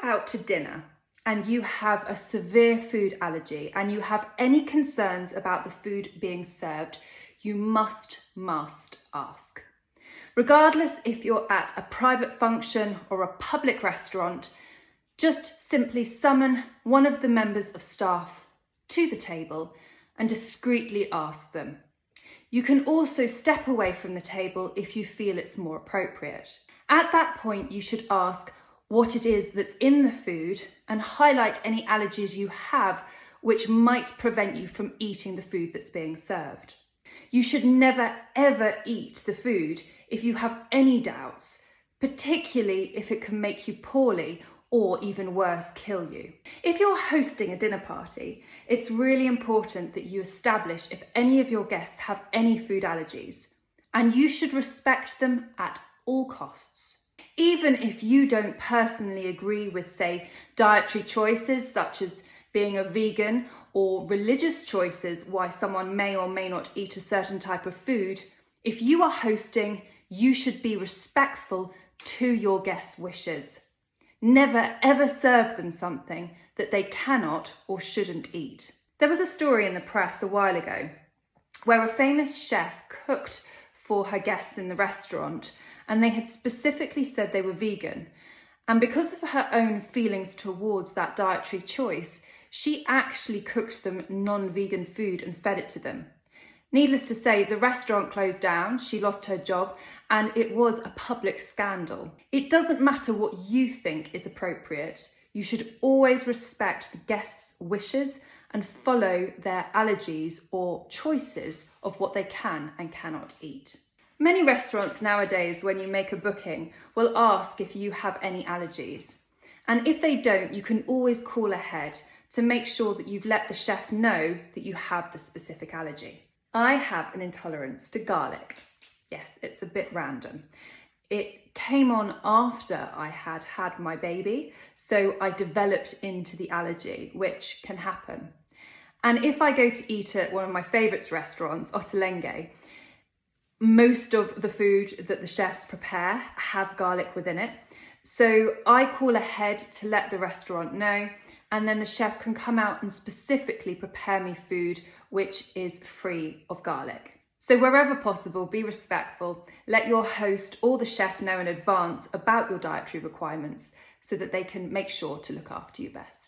out to dinner and you have a severe food allergy and you have any concerns about the food being served, you must ask. Regardless if you're at a private function or a public restaurant, just simply summon one of the members of staff to the table and discreetly ask them. You can also step away from the table if you feel it's more appropriate. At that point, you should ask what it is that's in the food and highlight any allergies you have which might prevent you from eating the food that's being served. You should never ever eat the food if you have any doubts, particularly if it can make you poorly or even worse, kill you. If you're hosting a dinner party, it's really important that you establish if any of your guests have any food allergies, and you should respect them at all costs. Even if you don't personally agree with, say, dietary choices such as being a vegan or religious choices why someone may or may not eat a certain type of food, if you are hosting, you should be respectful to your guests' wishes. Never ever serve them something that they cannot or shouldn't eat. There was a story in the press a while ago where a famous chef cooked for her guests in the restaurant and they had specifically said they were vegan. And because of her own feelings towards that dietary choice, she actually cooked them non-vegan food and fed it to them. Needless to say, the restaurant closed down, she lost her job, and it was a public scandal. It doesn't matter what you think is appropriate. You should always respect the guests' wishes and follow their allergies or choices of what they can and cannot eat. Many restaurants nowadays, when you make a booking, will ask if you have any allergies. And if they don't, you can always call ahead to make sure that you've let the chef know that you have the specific allergy. I have an intolerance to garlic. Yes, it's a bit random. It came on after I had had my baby, so I developed into the allergy, which can happen. And if I go to eat at one of my favourites restaurants, Ottolenghi, most of the food that the chefs prepare have garlic within it. So I call ahead to let the restaurant know, and then the chef can come out and specifically prepare me food which is free of garlic. So wherever possible, be respectful, let your host or the chef know in advance about your dietary requirements so that they can make sure to look after you best.